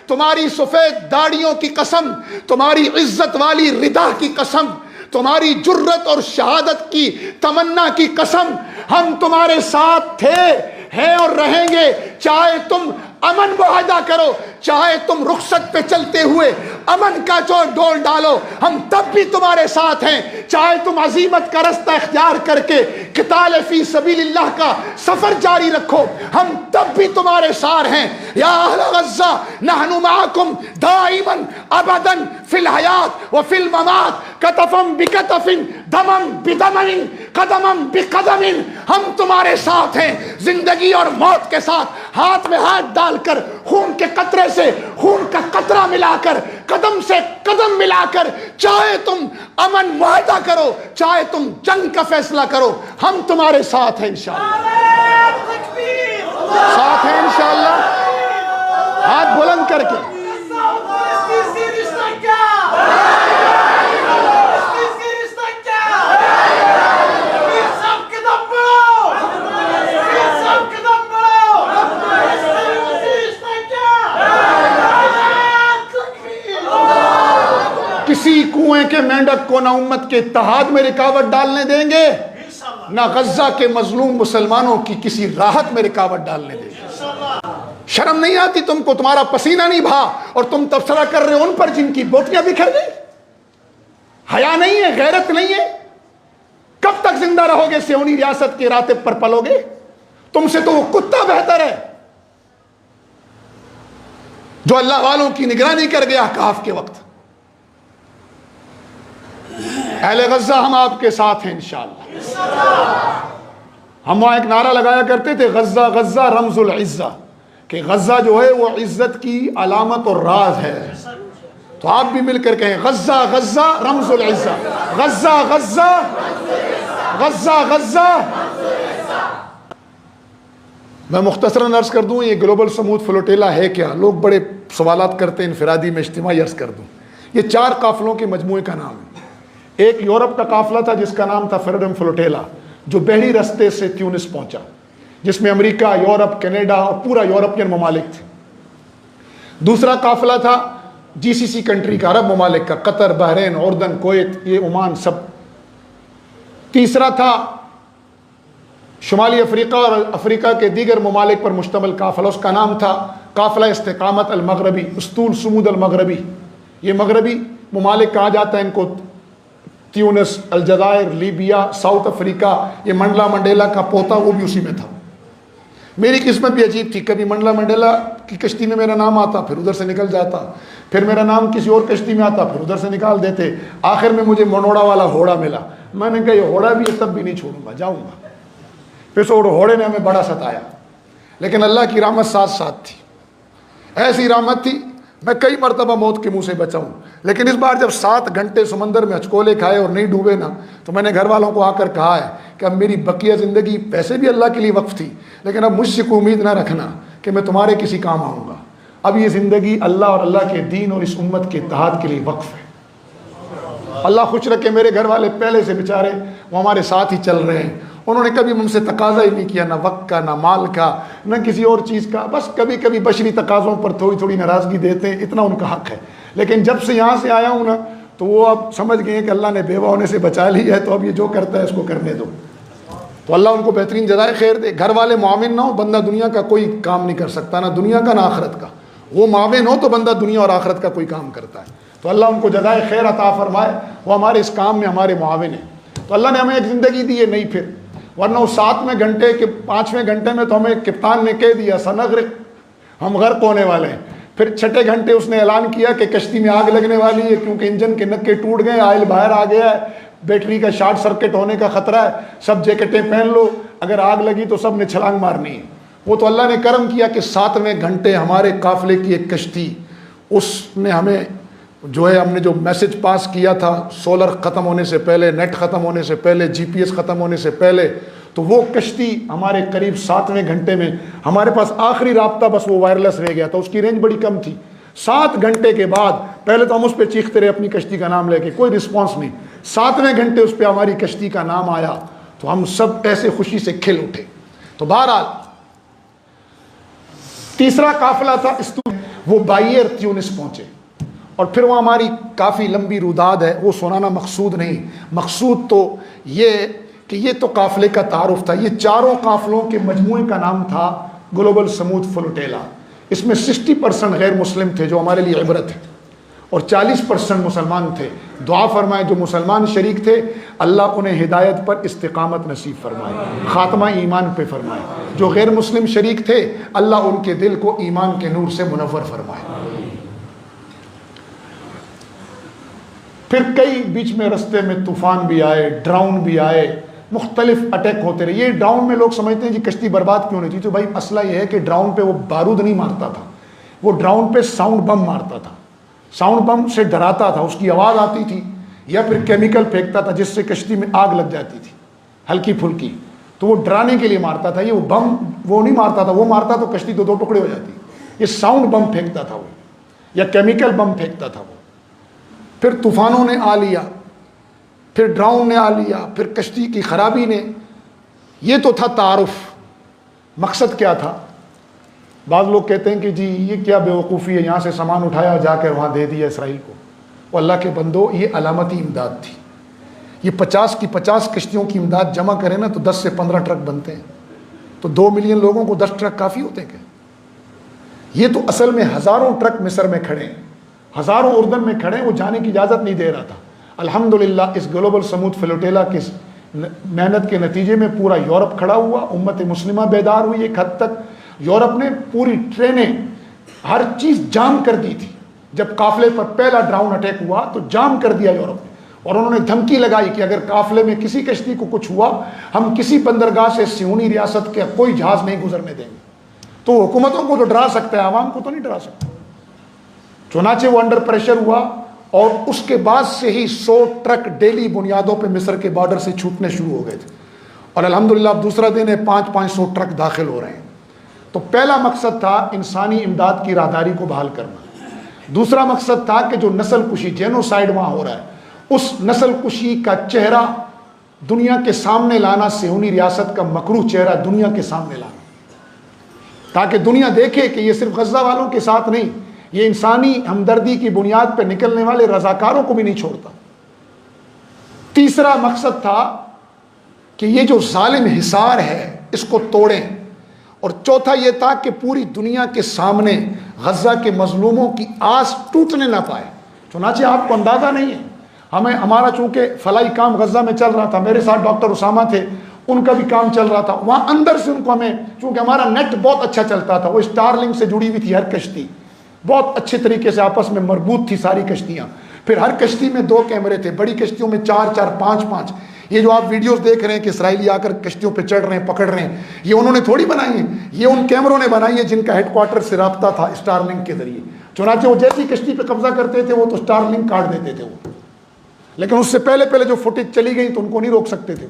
تمہاری سفید داڑیوں کی قسم، تمہاری عزت والی ردا کی قسم، تمہاری جرت اور شہادت کی تمنا کی قسم، ہم تمہارے ساتھ تھے، ہیں اور رہیں گے، چاہے تم امن معاہدہ کرو، چاہے تم رخصت پہ چلتے ہوئے امن کا جو ڈول ڈالو، ہم تب بھی تمہارے ساتھ ہیں، چاہے تم عزیمت کا رستہ اختیار کر کے قتال فی سبیل اللہ کا سفر جاری رکھو، ہم تب بھی تمہارے ساتھ ہیں۔ یا اہل غزہ نحن معکم دائما ابدا فی الحیات و فی الممات، کتفا بکتف، دما بدم، قدما بقدم، ہم تمہارے ساتھ ہیں زندگی اور موت کے ساتھ، ہاتھ میں ہاتھ ڈال کر، خون کے قطرے سے خون کا قطرہ ملا کر، قدم سے قدم ملا کر، چاہے تم امن معاہدہ کرو، چاہے تم جنگ کا فیصلہ کرو، ہم تمہارے ساتھ ہیں انشاءاللہ، ساتھ ہیں انشاءاللہ، ہاتھ بلند کر کے۔ کسی کنویں کے مینڈک کو نہ امت کے اتحاد میں رکاوٹ ڈالنے دیں گے، نہ غزہ کے مظلوم مسلمانوں کی کسی راحت میں رکاوٹ ڈالنے دیں گے۔ شرم نہیں آتی تم کو؟ تمہارا پسینہ نہیں بہا اور تم تبصرہ کر رہے ہو ان پر جن کی بوٹیاں بکھر گئی؟ حیا نہیں ہے، غیرت نہیں ہے؟ کب تک زندہ رہو گے صہیونی ریاست کے راتب پر پلو گے؟ تم سے تو وہ کتا بہتر ہے جو اللہ والوں کی نگرانی کر گیا کہف کے وقت۔ اہل غزہ ہم آپ کے ساتھ ہیں انشاءاللہ۔ ہم وہاں ایک نعرہ لگایا کرتے تھے، غزہ غزہ رمز العزہ، کہ غزہ جو ہے وہ عزت کی علامت اور راز ہے۔ تو آپ بھی مل کر کہیں غزہ غزہ رمز العزہ، غزہ غزہ غزہ غزہ۔ میں مختصراً عرض کر دوں، یہ گلوبل سمود فلوٹیلا ہے کیا؟ لوگ بڑے سوالات کرتے ہیں، انفرادی میں اجتماعی عرض کر دوں، یہ 4 قافلوں کے مجموعے کا نام ہے۔ ایک یورپ کا قافلہ تھا جس کا نام تھا فریڈم فلوٹیلا، جو بحری رستے سے تیونس پہنچا، جس میں امریکہ، یورپ، کینیڈا اور پورا یورپین ممالک تھے۔ دوسرا قافلہ تھا GCC کنٹری کا، عرب ممالک کا، قطر، بحرین، اردن، کویت، یہ عمان سب۔ تیسرا تھا شمالی افریقہ اور افریقہ کے دیگر ممالک پر مشتمل قافلہ، اس کا نام تھا قافلہ استقامت المغربی، اسطول سمود المغربی۔ یہ مغربی ممالک کہا جاتا ہے ان کو، تیونس، الجزائر، لیبیا، ساؤتھ افریقہ، یہ منڈلا منڈیلا کا پوتا وہ بھی اسی میں تھا۔ میری قسمت بھی عجیب تھی، کبھی منڈلا منڈیلا کی کشتی میں میرا نام آتا، پھر ادھر سے نکل جاتا، پھر میرا نام کسی اور کشتی میں آتا، پھر ادھر سے نکال دیتے، آخر میں مجھے منوڑا والا ہوڑا ملا۔ میں نے کہا یہ ہوڑا بھی ہے تب بھی نہیں چھوڑوں گا، جاؤں گا۔ پھر سو ہوڑے نے ہمیں بڑا ستایا، لیکن اللہ کی رحمت ساتھ ساتھ تھی، ایسی رحمت تھی میں کئی مرتبہ موت کے منہ سے بچا ہوں۔ لیکن اس بار جب 7 گھنٹے سمندر میں اچکولے کھائے اور نہیں ڈوبے نا، تو میں نے گھر والوں کو آ کر کہا ہے کہ اب میری بقیہ زندگی پیسے بھی اللہ کے لیے وقف تھی، لیکن اب مجھ سے کوئی امید نہ رکھنا کہ میں تمہارے کسی کام آؤں گا۔ اب یہ زندگی اللہ اور اللہ کے دین اور اس امت کے اتحاد کے لیے وقف ہے۔ اللہ خوش رکھے، میرے گھر والے پہلے سے بیچارے وہ ہمارے ساتھ ہی چل رہے ہیں، انہوں نے کبھی مجھ سے تقاضا ہی نہیں کیا، نہ وقت کا، نہ مال کا، نہ کسی اور چیز کا، بس کبھی کبھی بشری تقاضوں پر تھوڑی تھوڑی ناراضگی دیتے ہیں، اتنا ان کا حق ہے۔ لیکن جب سے یہاں سے آیا ہوں نا، تو وہ اب سمجھ گئے ہیں کہ اللہ نے بیوہ ہونے سے بچا لی ہے، تو اب یہ جو کرتا ہے اس کو کرنے دو۔ تو اللہ ان کو بہترین جزائے خیر دے۔ گھر والے معاون نہ ہو، بندہ دنیا کا کوئی کام نہیں کر سکتا، نہ دنیا کا نہ آخرت کا۔ وہ معاون ہو تو بندہ دنیا اور آخرت کا کوئی کام کرتا ہے۔ تو اللہ ان کو جزائے خیر عطا فرمائے، وہ ہمارے اس کام میں ہمارے معاون ہیں۔ تو اللہ نے ہمیں ایک زندگی دی ہے نہیں پھر، ورنہ اس 7ویں گھنٹے کے 5ویں گھنٹے میں تو ہمیں کپتان نے کہہ دیا سنغرق، ہم غرق ہونے والے ہیں۔ پھر 6 گھنٹے اس نے اعلان کیا کہ کشتی میں آگ لگنے والی ہے، کیونکہ انجن کے نکے ٹوٹ گئے، آئل باہر آ گیا ہے، بیٹری کا شارٹ سرکٹ ہونے کا خطرہ ہے، سب جیکٹیں پہن لو، اگر آگ لگی تو سب نے چھلانگ مارنی ہے۔ وہ تو اللہ نے کرم کیا کہ 7ویں گھنٹے ہمارے قافلے کی ایک کشتی، اس نے ہمیں جو ہے، ہم نے جو میسج پاس کیا تھا سولر ختم ہونے سے پہلے، نیٹ ختم ہونے سے پہلے، جی پی ایس ختم ہونے سے پہلے، تو وہ کشتی ہمارے قریب 7ویں گھنٹے میں، ہمارے پاس آخری رابطہ بس وہ وائرلیس رہ گیا تھا، اس کی رینج بڑی کم تھی۔ 7 گھنٹے کے بعد پہلے تو ہم اس پہ چیختے رہے اپنی کشتی کا نام لے کے، کوئی رسپانس نہیں۔ 7ویں گھنٹے اس پہ ہماری کشتی کا نام آیا تو ہم سب ایسے خوشی سے کھل اٹھے۔ تو بہرحال تیسرا قافلہ تھا وہ بائیر تیونس پہنچے، اور پھر وہ ہماری کافی لمبی روداد ہے، وہ سنانا مقصود نہیں، مقصود تو یہ کہ یہ تو قافلے کا تعارف تھا۔ یہ 4 قافلوں کے مجموعے کا نام تھا گلوبل سمود فلوٹیلا۔ اس میں 60% غیر مسلم تھے جو ہمارے لیے عبرت ہے، اور 40% مسلمان تھے۔ دعا فرمائے جو مسلمان شریک تھے اللہ انہیں ہدایت پر استقامت نصیب فرمائے، خاتمہ ایمان پہ فرمائے۔ جو غیر مسلم شریک تھے اللہ ان کے دل کو ایمان کے نور سے منور فرمائے۔ پھر کئی بیچ میں رستے میں طوفان بھی آئے، ڈراؤن بھی آئے، مختلف اٹیک ہوتے رہے۔ یہ ڈراؤن میں لوگ سمجھتے ہیں جی کشتی برباد کیوں نہیں تھی، تو بھائی مسئلہ یہ ہے کہ ڈراؤن پہ وہ بارود نہیں مارتا تھا، وہ ڈراؤن پہ ساؤنڈ بم مارتا تھا، ساؤنڈ بم سے ڈراتا تھا، اس کی آواز آتی تھی، یا پھر کیمیکل پھینکتا تھا جس سے کشتی میں آگ لگ جاتی تھی ہلکی پھلکی، تو وہ ڈرانے کے لیے مارتا تھا۔ یہ وہ بم وہ نہیں مارتا تھا، وہ مارتا تو کشتی تو 2 ٹکڑے ہو جاتی۔ یہ ساؤنڈ بم پھینکتا تھا وہ، یا کیمیکل بم پھینکتا تھا وہ۔ پھر طوفانوں نے آ لیا، پھر ڈراؤن نے آ لیا، پھر کشتی کی خرابی نے۔ یہ تو تھا تعارف۔ مقصد کیا تھا؟ بعض لوگ کہتے ہیں کہ جی یہ کیا بیوقوفی ہے، یہاں سے سامان اٹھایا جا کر وہاں دے دیا اسرائیل کو۔ وہ اللہ کے بندو، یہ علامتی امداد تھی۔ یہ 50 کی 50 کشتیوں کی امداد جمع کریں نا تو 10 سے 15 ٹرک بنتے ہیں، تو 2 ملین لوگوں کو 10 ٹرک کافی ہوتے ہیں کیا؟ یہ تو اصل میں ہزاروں ٹرک مصر میں کھڑے ہیں، ہزاروں اردن میں کھڑے ہیں، وہ جانے کی اجازت نہیں دے رہا تھا۔ الحمدللہ اس گلوبل سمود فلوٹیلا کی محنت کے نتیجے میں پورا یورپ کھڑا ہوا، امت مسلمہ بیدار ہوئی۔ ایک حد تک یورپ نے پوری ٹرینیں، ہر چیز جام کر دی تھی۔ جب قافلے پر پہلا ڈراؤن اٹیک ہوا تو جام کر دیا یورپ نے، اور انہوں نے دھمکی لگائی کہ اگر قافلے میں کسی کشتی کو کچھ ہوا ہم کسی بندرگاہ سے صہیونی ریاست کے کوئی جہاز نہیں گزرنے دیں گے۔ تو حکومتوں کو تو ڈرا سکتا ہے، عوام کو تو نہیں ڈرا سکتا۔ چنانچہ وہ انڈر پریشر ہوا، اور اس کے بعد سے ہی 100 ٹرک ڈیلی بنیادوں پہ مصر کے بارڈر سے چھوٹنے شروع ہو گئے تھے، اور الحمدللہ اب دوسرا دن ہے 500 ٹرک داخل ہو رہے ہیں۔ تو پہلا مقصد تھا انسانی امداد کی راہداری کو بحال کرنا۔ دوسرا مقصد تھا کہ جو نسل کشی، جینوسائیڈ وہاں ہو رہا ہے، اس نسل کشی کا چہرہ دنیا کے سامنے لانا، صہیونی ریاست کا مکروہ چہرہ دنیا کے سامنے لانا، تاکہ دنیا دیکھے کہ یہ صرف غزہ والوں کے ساتھ نہیں، یہ انسانی ہمدردی کی بنیاد پہ نکلنے والے رضاکاروں کو بھی نہیں چھوڑتا۔ تیسرا مقصد تھا کہ یہ جو ظالم حصار ہے اس کو توڑیں، اور چوتھا یہ تھا کہ پوری دنیا کے سامنے غزہ کے مظلوموں کی آس ٹوٹنے نہ پائے۔ چنانچہ آپ کو اندازہ نہیں ہے، ہمارا چونکہ فلاحی کام غزہ میں چل رہا تھا، میرے ساتھ ڈاکٹر اسامہ تھے، ان کا بھی کام چل رہا تھا وہاں اندر سے ان کو ہمیں، چونکہ ہمارا نیٹ بہت اچھا چلتا تھا، وہ اسٹار لنک سے جڑی ہوئی تھی ہر کشتی، بہت اچھے طریقے سے آپس میں مربوط تھی ساری کشتیاں، پھر ہر کشتی میں 2 کیمرے تھے، بڑی کشتیوں میں 4 4 5 5۔ یہ جو آپ ویڈیوز دیکھ رہے ہیں کہ اسرائیلی آ کر کشتیوں پہ چڑھ رہے ہیں پکڑ رہے ہیں، یہ انہوں نے تھوڑی بنائی ہیں، یہ ان کیمروں نے بنائی ہے جن کا ہیڈ کوارٹر سے رابطہ تھا اسٹار لنک کے ذریعے، چنانچہ وہ جیسی کشتی پہ قبضہ کرتے تھے وہ تو اسٹار لنک کاٹ دیتے تھے وہ، لیکن اس سے پہلے جو فوٹیج چلی گئی تو ان کو نہیں روک سکتے تھے۔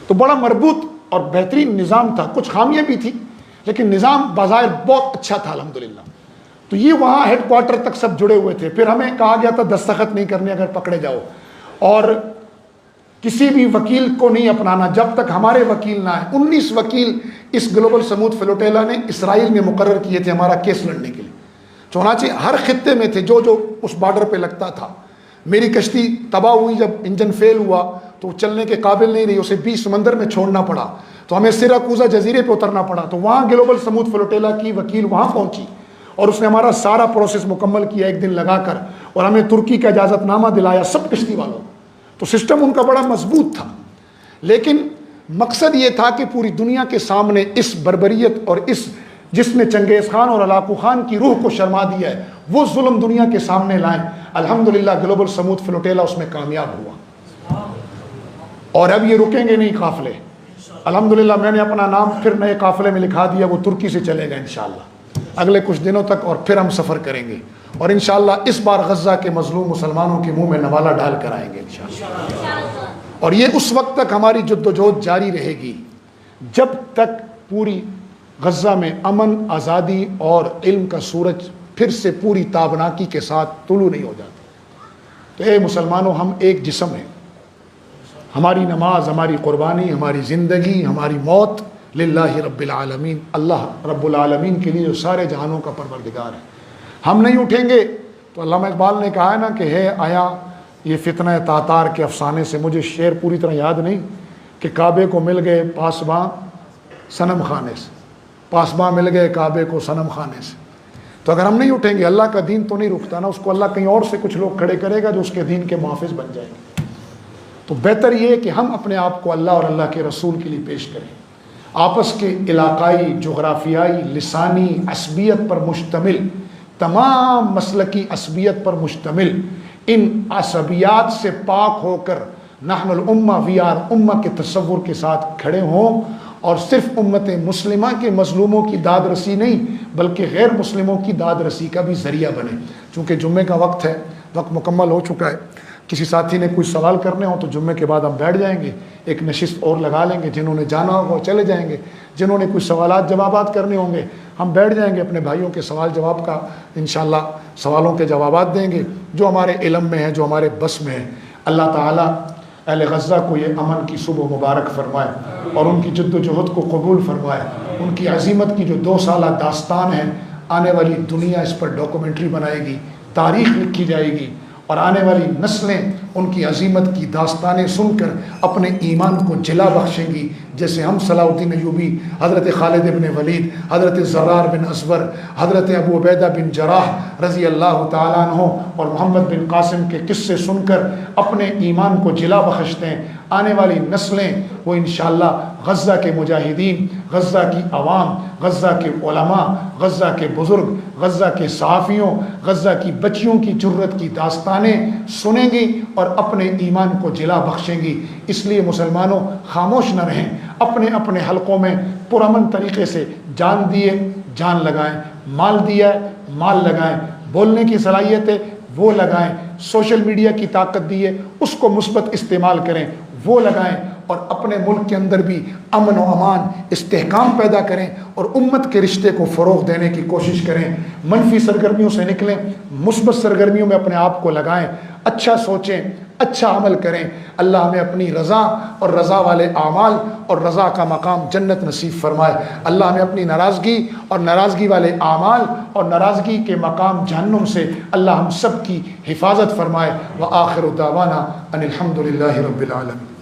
تو بڑا مربوط اور بہترین نظام تھا، کچھ خامیاں بھی تھی لیکن نظام بظاہر بہت اچھا تھا الحمدللہ۔ تو یہ وہاں ہیڈ کوارٹر تک سب جڑے ہوئے تھے۔ پھر ہمیں کہا گیا تھا دستخط نہیں کرنے اگر پکڑے جاؤ، اور کسی بھی وکیل کو نہیں اپنانا جب تک ہمارے وکیل نہ آئے۔ 19 وکیل اس گلوبل سمود فلوٹیلا نے اسرائیل میں مقرر کیے تھے ہمارا کیس لڑنے کے لیے، چنانچہ ہر خطے میں تھے جو اس بارڈر پہ لگتا تھا۔ میری کشتی تباہ ہوئی، جب انجن فیل ہوا تو چلنے کے قابل نہیں رہی، اسے 20 سمندر میں چھوڑنا پڑا، تو ہمیں سیراکوزا جزیرے پہ اترنا پڑا، تو وہاں گلوبل سمود فلوٹیلا کی وکیل وہاں پہنچی اور اس نے ہمارا سارا پروسیس مکمل کیا 1 دن لگا کر، اور ہمیں ترکی کا اجازت نامہ دلایا سب کشتی والوں۔ تو سسٹم ان کا بڑا مضبوط تھا، لیکن مقصد یہ تھا کہ پوری دنیا کے سامنے اس بربریت اور اس جس نے چنگیز خان اور ہلاکو خان کی روح کو شرما دیا ہے وہ ظلم دنیا کے سامنے لائیں۔ الحمدللہ گلوبل سمود فلوٹیلا اس میں کامیاب ہوا، اور اب یہ رکیں گے نہیں قافلے۔ الحمدللہ میں نے اپنا نام پھر نئے قافلے میں لکھا دیا، وہ ترکی سے چلے گا انشاءاللہ اگلے کچھ دنوں تک، اور پھر ہم سفر کریں گے، اور انشاءاللہ اس بار غزہ کے مظلوم مسلمانوں کے منہ میں نوالا ڈال کر آئیں گے انشاءاللہ۔ اور یہ اس وقت تک ہماری جدوجہد جاری رہے گی جب تک پوری غزہ میں امن، آزادی اور علم کا سورج پھر سے پوری تابناکی کے ساتھ طلوع نہیں ہو جاتا۔ تو اے مسلمانوں، ہم ایک جسم ہیں، ہماری نماز، ہماری قربانی، ہماری زندگی، ہماری موت للہ رب العالمین، اللہ رب العالمین کے لیے جو سارے جہانوں کا پروردگار ہے۔ ہم نہیں اٹھیں گے تو علامہ اقبال نے کہا ہے نا کہ ہے آیا یہ فتنہ تاتار کے افسانے سے، مجھے شعر پوری طرح یاد نہیں، کہ کعبے کو مل گئے پاسباں صنم خانے سے، پاسباں مل گئے کعبے کو صنم خانے سے۔ تو اگر ہم نہیں اٹھیں گے اللہ کا دین تو نہیں رکتا نا، اس کو اللہ کہیں اور سے کچھ لوگ کھڑے کرے گا جو اس کے دین کے محافظ بن جائیں گے۔ تو بہتر یہ ہے کہ ہم اپنے آپ کو اللہ اور اللہ کے رسول کے لیے پیش کریں، آپس کے علاقائی، جغرافیائی، لسانی عصبیت پر مشتمل، تمام مسلکی عصبیت پر مشتمل ان عصبیات سے پاک ہو کر نحن الامہ، وی آر امہ کے تصور کے ساتھ کھڑے ہوں، اور صرف امت مسلمہ کے مظلوموں کی داد رسی نہیں بلکہ غیر مسلموں کی داد رسی کا بھی ذریعہ بنے۔ چونکہ جمعے کا وقت ہے، وقت مکمل ہو چکا ہے، کسی ساتھی نے کوئی سوال کرنے ہو تو جمعے کے بعد ہم بیٹھ جائیں گے، ایک نشست اور لگا لیں گے، جنہوں نے جانا ہوگا وہ چلے جائیں گے، جنہوں نے کوئی سوالات جوابات کرنے ہوں گے ہم بیٹھ جائیں گے، اپنے بھائیوں کے سوال جواب کا انشاءاللہ سوالوں کے جوابات دیں گے جو ہمارے علم میں ہے، جو ہمارے بس میں ہے۔ اللہ تعالیٰ اہل غزہ کو یہ امن کی صبح مبارک فرمائے اور ان کی جد و جہد کو قبول فرمائے۔ ان کی عظیمت کی جو 2 سالہ داستان ہے، آنے والی دنیا اس پر ڈاکومنٹری بنائے گی، تاریخ لکھی جائے گی، اور آنے والی نسلیں ان کی عظیمت کی داستانیں سن کر اپنے ایمان کو جلا بخشیں گی، جیسے ہم صلاح الدین ایوبی، حضرت خالد بن ولید، حضرت زرار بن اسور، حضرت ابو عبیدہ بن جراح رضی اللہ تعالیٰ عنہ اور محمد بن قاسم کے قصے سن کر اپنے ایمان کو جلا بخشتے ہیں۔ آنے والی نسلیں وہ انشاءاللہ غزہ کے مجاہدین، غزہ کی عوام، غزہ کے علماء، غزہ کے بزرگ، غزہ کے صحافیوں، غزہ کی بچیوں کی جرت کی داستانیں سنیں گی اور اپنے ایمان کو جلا بخشیں گی۔ اس لیے مسلمانوں خاموش نہ رہیں، اپنے اپنے حلقوں میں پرامن طریقے سے جان دیے جان لگائیں، مال دیا ہے مال لگائیں، بولنے کی صلاحیت ہے وہ لگائیں، سوشل میڈیا کی طاقت دی ہے اس کو مثبت استعمال کریں وہ لگائیں، اور اپنے ملک کے اندر بھی امن و امان، استحکام پیدا کریں اور امت کے رشتے کو فروغ دینے کی کوشش کریں۔ منفی سرگرمیوں سے نکلیں، مثبت سرگرمیوں میں اپنے آپ کو لگائیں، اچھا سوچیں، اچھا عمل کریں۔ اللہ ہمیں اپنی رضا اور رضا والے اعمال اور رضا کا مقام جنت نصیب فرمائے۔ اللہ ہمیں اپنی ناراضگی اور ناراضگی والے اعمال اور ناراضگی کے مقام جہنم سے اللہ ہم سب کی حفاظت فرمائے۔ وآخر دعوانا ان الحمد للہ رب العالمین۔